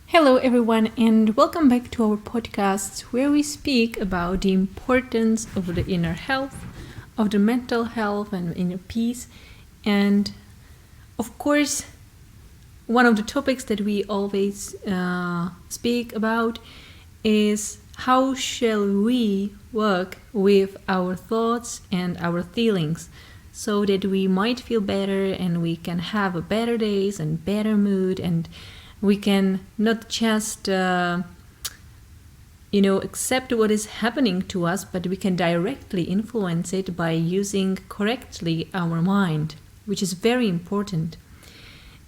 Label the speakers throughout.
Speaker 1: Hello, everyone, and welcome back to our podcast where we speak about the importance of the inner health, of the mental health, and inner peace. And of course, one of the topics that we always speak about is how shall we work with our thoughts and our feelings so that we might feel better and we can have a better days and better mood, and we can not just accept what is happening to us, but we can directly influence it by using correctly our mind, which is very important.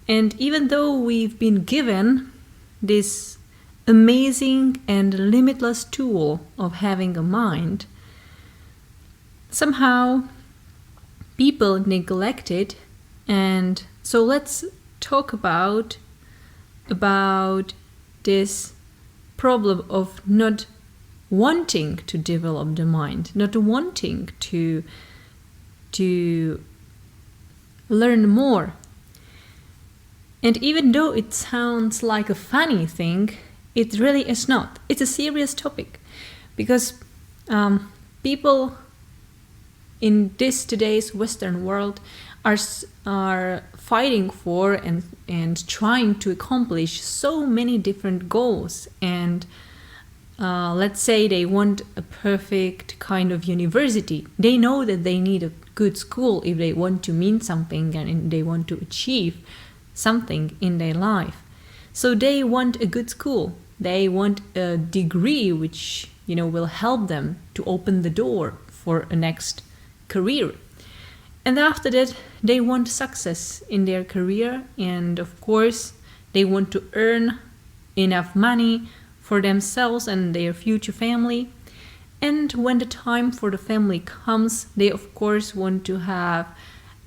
Speaker 1: And even though we've been given this amazing and limitless tool of having a mind, somehow people neglect it. And so let's talk about this problem of not wanting to develop the mind, not wanting to learn more. And even though it sounds like a funny thing, it really is not. It's a serious topic because people in this today's Western world are fighting for and trying to accomplish so many different goals. And let's say they want a perfect kind of university. They know that they need a good school if they want to mean something and they want to achieve something in their life. So they want a good school. They want a degree which will help them to open the door for a next career. And after that, they want success in their career, and of course, they want to earn enough money for themselves and their future family. And when the time for the family comes, they of course want to have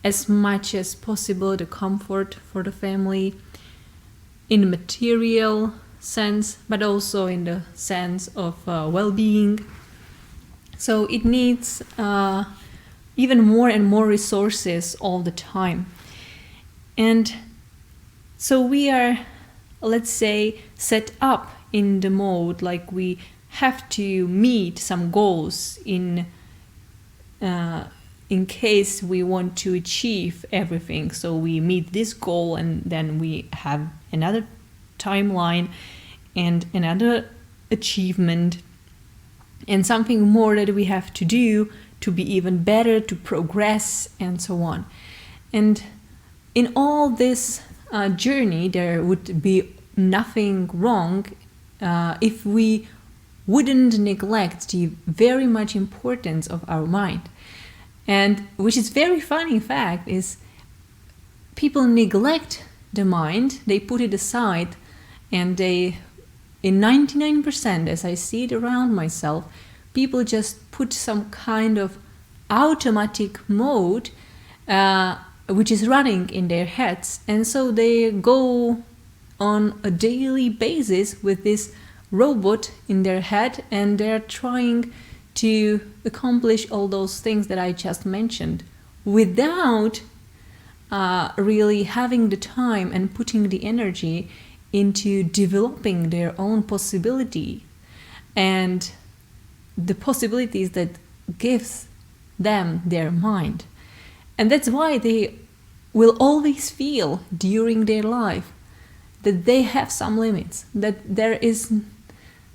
Speaker 1: as much as possible the comfort for the family in a material sense, but also in the sense of well-being. So it needs even more and more resources all the time. And so we are, let's say, set up in the mode like we have to meet some goals in case we want to achieve everything. So we meet this goal and then we have another timeline and another achievement and something more that we have to do to be even better, to progress, and so on. And in all this journey, there would be nothing wrong if we wouldn't neglect the very much importance of our mind. And which is very funny fact is people neglect the mind, they put it aside, and they, in 99%, as I see it around myself, people just put some kind of automatic mode which is running in their heads. And so they go on a daily basis with this robot in their head, and they're trying to accomplish all those things that I just mentioned without really having the time and putting the energy into developing their own possibility and the possibilities that gives them their mind. And that's why they will always feel during their life that they have some limits, that there is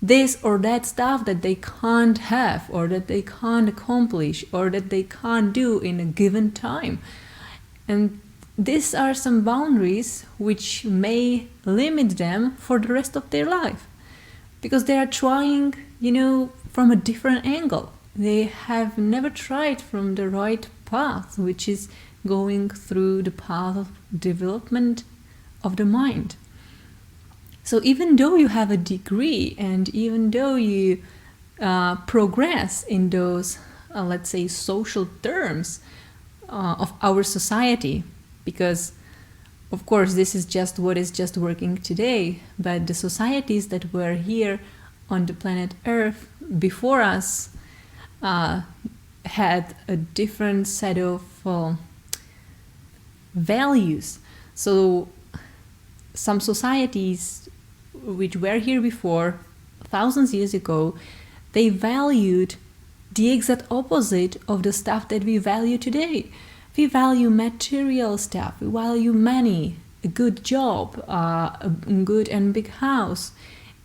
Speaker 1: this or that stuff that they can't have, or that they can't accomplish, or that they can't do in a given time. And these are some boundaries which may limit them for the rest of their life, because they are trying, from a different angle. They have never tried from the right path, which is going through the path of development of the mind. So even though you have a degree and even though you progress in those, let's say, social terms of our society, because of course this is just what is just working today, but the societies that were here on the planet Earth before us had a different set of values. So some societies which were here before, thousands of years ago, they valued the exact opposite of the stuff that we value today. We value material stuff, we value money, a good job, a good and big house,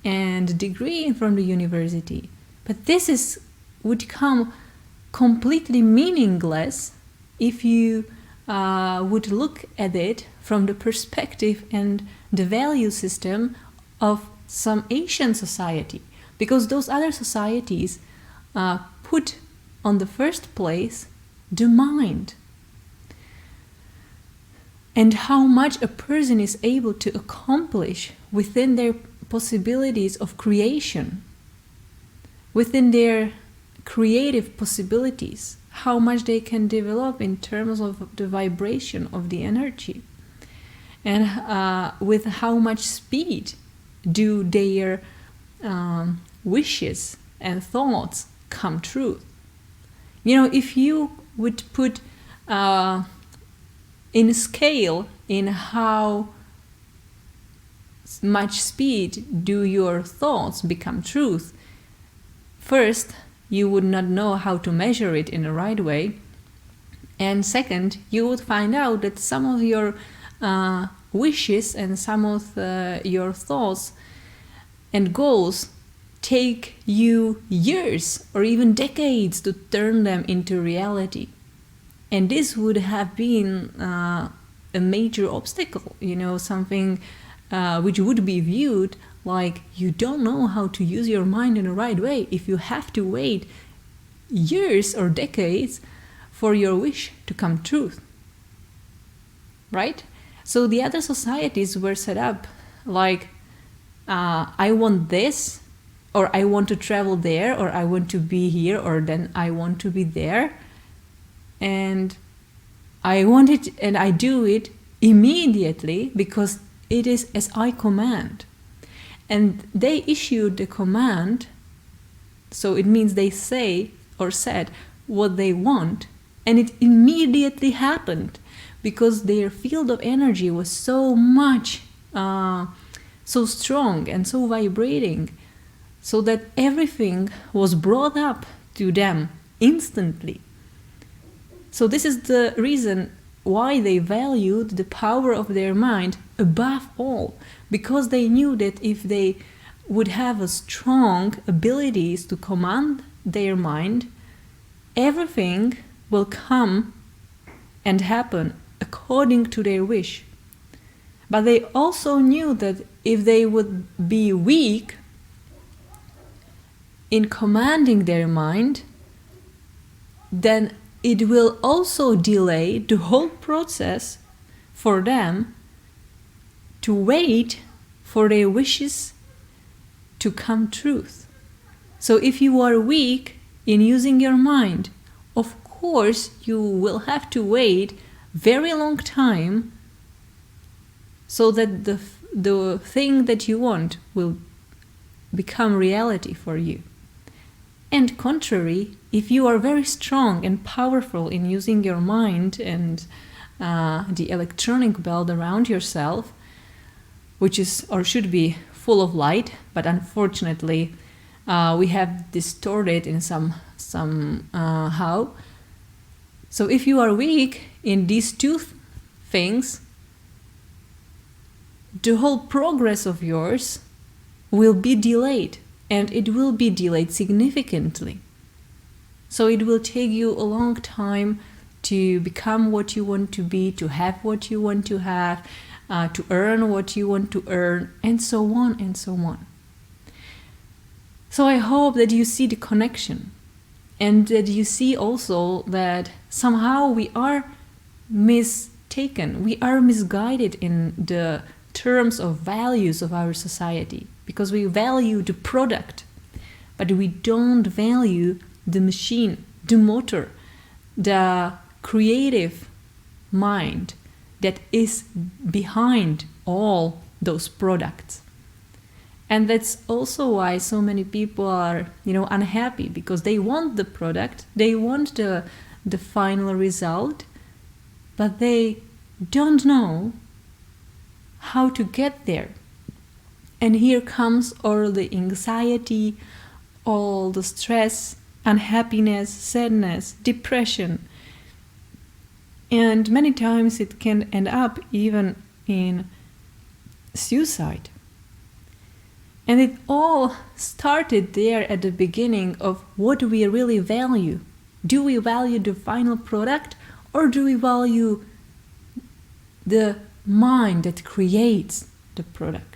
Speaker 1: and a degree from the university. But this would come completely meaningless if you would look at it from the perspective and the value system of some Asian society, because those other societies put on the first place the mind and how much a person is able to accomplish within their possibilities of creation, within their creative possibilities, how much they can develop in terms of the vibration of the energy, and with how much speed do their wishes and thoughts come true. You know, if you would put in a scale in how much speed do your thoughts become truth, first, you would not know how to measure it in the right way. And second, you would find out that some of your wishes and some of your thoughts and goals take you years or even decades to turn them into reality. And this would have been a major obstacle, you know, something which would be viewed like you don't know how to use your mind in the right way if you have to wait years or decades for your wish to come true. Right? So the other societies were set up like, I want this, or I want to travel there, or I want to be here, or then I want to be there. And I want it and I do it immediately because it is as I command. And they issued the command, so it means they say or said what they want, and it immediately happened because their field of energy was so much, so strong and so vibrating, so that everything was brought up to them instantly. So this is the reason why they valued the power of their mind above all, because they knew that if they would have a strong abilities to command their mind, everything will come and happen according to their wish. But they also knew that if they would be weak in commanding their mind, then it will also delay the whole process for them to wait for their wishes to come true. So if you are weak in using your mind, of course you will have to wait very long time so that the thing that you want will become reality for you. And contrary, if you are very strong and powerful in using your mind and the electronic belt around yourself, which is or should be full of light, but unfortunately we have distorted in somehow. So if you are weak in these two things, the whole progress of yours will be delayed, and it will be delayed significantly. So it will take you a long time to become what you want to be, to have what you want to have, to earn what you want to earn, and so on and so on. So I hope that you see the connection, and that you see also that somehow we are mistaken, we are misguided in the terms of values of our society, because we value the product, but we don't value the machine, the motor, the creative mind that is behind all those products. And that's also why so many people are, unhappy, because they want the product, they want the final result, but they don't know how to get there. And here comes all the anxiety, all the stress, unhappiness, sadness, depression. And many times it can end up even in suicide. And it all started there at the beginning of what do we really value? Do we value the final product, or do we value the mind that creates the product?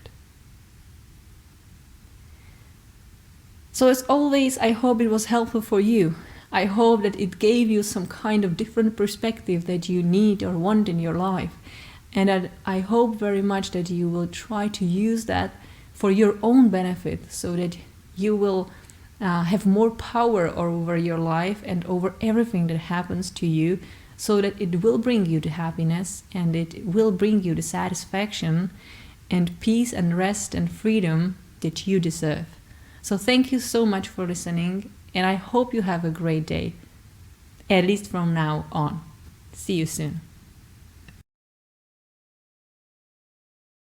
Speaker 1: So as always, I hope it was helpful for you. I hope that it gave you some kind of different perspective that you need or want in your life. And that I hope very much that you will try to use that for your own benefit, so that you will have more power over your life and over everything that happens to you, so that it will bring you the happiness and it will bring you the satisfaction and peace and rest and freedom that you deserve. So thank you so much for listening, and I hope you have a great day, at least from now on. See you soon.